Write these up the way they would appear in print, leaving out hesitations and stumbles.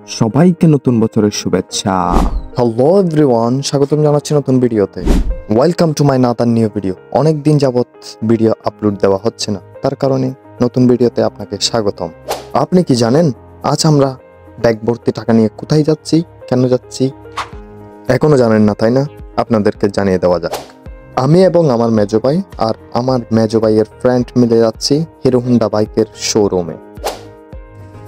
সবাইকে নতুন বছরের শুভেচ্ছা। হ্যালো এভরিওয়ান, স্বাগতম জানাচ্ছি নতুন ভিডিওতে। Welcome to my another new video. অনেক দিন যাবত ভিডিও আপলোড দেওয়া হচ্ছে না, তার কারণে নতুন ভিডিওতে আপনাকে স্বাগতম। আপনি কি জানেন আজ আমরা ব্যাগ ভর্তি টাকা নিয়ে কোথায় যাচ্ছি, কেন যাচ্ছি? এখনো জানেন না, তাই না? আপনাদেরকে জানিয়ে দেওয়া যাক। আমি এবং আমার মেজো ভাই আর আমার মেজো ভাইয়ের ফ্রেন্ড মিলে যাচ্ছি হিরো হোন্ডা বাইকের শোরুমে।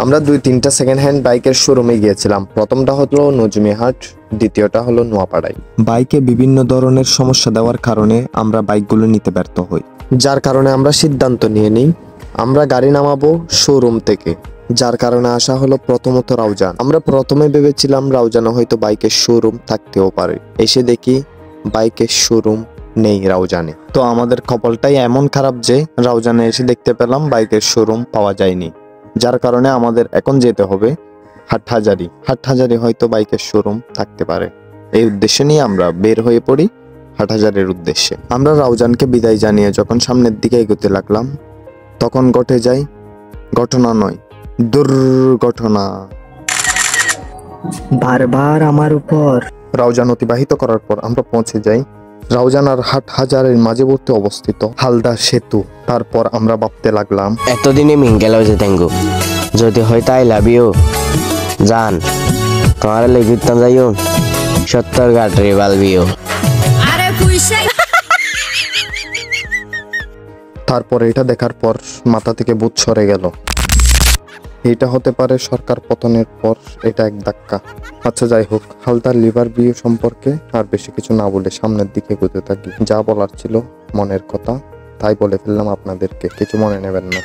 আমরা 2-3টা সেকেন্ড হ্যান্ড বাইকের শোরুমে গিয়েছিলাম। প্রথমটা হলো নজমিহাট, দ্বিতীয়টা হলো নোয়াপাড়ায়। বাইকে বিভিন্ন ধরনের সমস্যা দেওয়ার কারণে আমরা বাইকগুলো নিতে ব্যর্থ হই, যার কারণে আমরা সিদ্ধান্ত নিয়ে নিই আমরা গাড়ি নামাবো শোরুম থেকে। যার কারণে আসা হলো প্রথমত রাউজান। আমরা প্রথমে ভেবেছিলাম রাউজানে হয়তো বাইকের শোরুম থাকতেও পারে, এসে দেখি বাইকের শোরুম নেই রাউজানে। তো আমাদের কপালটাই এমন খারাপ যে রাউজানে এসে দেখতে পেলাম বাইকের শোরুম পাওয়া যায়নি। যার কারণে আমাদের এখন যেতে হবে হাটহাজারি। হাটহাজারি হয়তো বাইকের শোরুম থাকতে পারে। এই উদ্দেশ্য নিয়ে আমরা বের হয়ে পড়ি হাটহাজারির উদ্দেশ্যে। আমরা রাউজানকে বিদায় জানিয়ে যখন সামনের দিকে এগোতে লাগলাম, তখন ঘটে যায় ঘটনা নয়, দুর্ঘটনা। বারবার আমার উপর। রাউজান অতিবাহিত করার পর আমরা পৌঁছে যাই রাউজান আর হাটহাজারির মাঝবর্তী অবস্থিত হালদা সেতু। তারপর আমরা ভাবতে লাগলাম, এতদিনে মিঙ্গেল হয়েছে তেঙ্গু, যদি হয় তাই লাভ ইউ জান, তোমার লেগিতাম যাইও 70 গাটরে বালবিও। তারপর এটা দেখার পর মাথা থেকে ভূত সরে গেল। এটা হতে পারে সরকার পতনের পর এটা এক ধাক্কা। আচ্ছা যাই হোক, হালদার লিভার ভিউ সম্পর্কে আর বেশি কিছু না বলে সামনের দিকে এগোতে থাকি। যা বলার ছিল মনের কথা, তাই বলে ফেললাম আপনাদেরকে, কিছু মনে নেবেন না।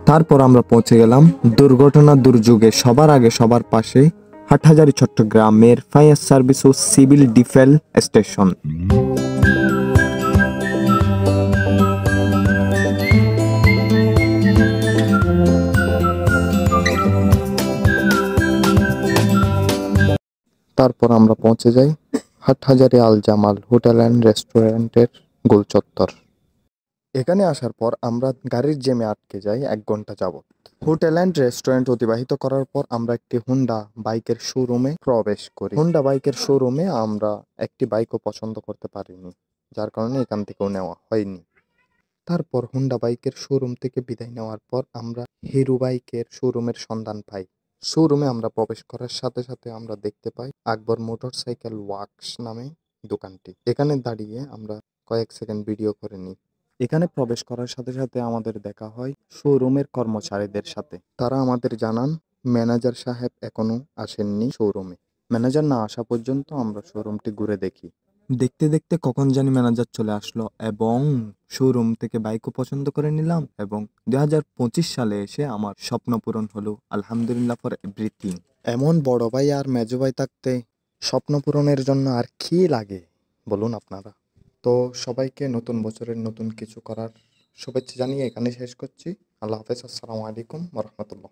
তারপর আমরা পৌঁছে গেলাম দুর্ঘটনা দুর্যোগে সবার আগে সবার পাশে হাটহাজারি চট্টগ্রামের ফায়ার সার্ভিস ও সিভিল ডিফেন্স স্টেশন। তারপর আমরা পৌঁছে যাই হাটহাজারি আল জামাল হোটেল অ্যান্ড রেস্টুরেন্টের গোল চত্বর। এখানে আসার পর আমরা গাড়ির জ্যামে আটকে যাই 1 ঘন্টা যাবত। হোটেল অ্যান্ড রেস্টুরেন্ট অতিবাহিত করার পর আমরা একটি হোন্ডা বাইকের শোরুমে প্রবেশ করি। হোন্ডা বাইকের শোরুমে আমরা একটি বাইকও পছন্দ করতে পারিনি, যার কারণে এখান থেকেও নেওয়া হয়নি। তারপর হোন্ডা বাইকের শোরুম থেকে বিদায় নেওয়ার পর আমরা হিরো বাইকের শোরুমের সন্ধান পাই। শোরুমে আমরা প্রবেশ করার সাথে সাথে আমরা দেখতে পাই আকবর মোটরসাইকেল ওয়ার্কস নামে দোকানটি। এখানে দাঁড়িয়ে আমরা কয়েক সেকেন্ড ভিডিও করে নিই। এখানে প্রবেশ করার সাথে সাথে আমাদের দেখা হয় শোরুমের কর্মচারীদের সাথে। তারা আমাদের জানান ম্যানেজার সাহেব এখনো আসেননি শোরুমে। ম্যানেজার না আসা পর্যন্ত আমরা শোরুমটি ঘুরে দেখি। দেখতে দেখতে কখন জানি ম্যানেজার চলে আসলো এবং শোরুম থেকে বাইকও পছন্দ করে নিলাম এবং 2025 সালে এসে আমার স্বপ্ন পূরণ হলো। আলহামদুলিল্লাহ ফর এভরিথিং। এমন বড় ভাই আর মেজো ভাই থাকতে স্বপ্ন পূরণের জন্য আর কি লাগে বলুন আপনারা? তো সবাইকে নতুন বছরের নতুন কিছু করার শুভেচ্ছা জানিয়ে এখানে শেষ করছি। আল্লাহ হাফেজ, আসসালামু আলাইকুম ওয়া রাহমাতুল্লাহ।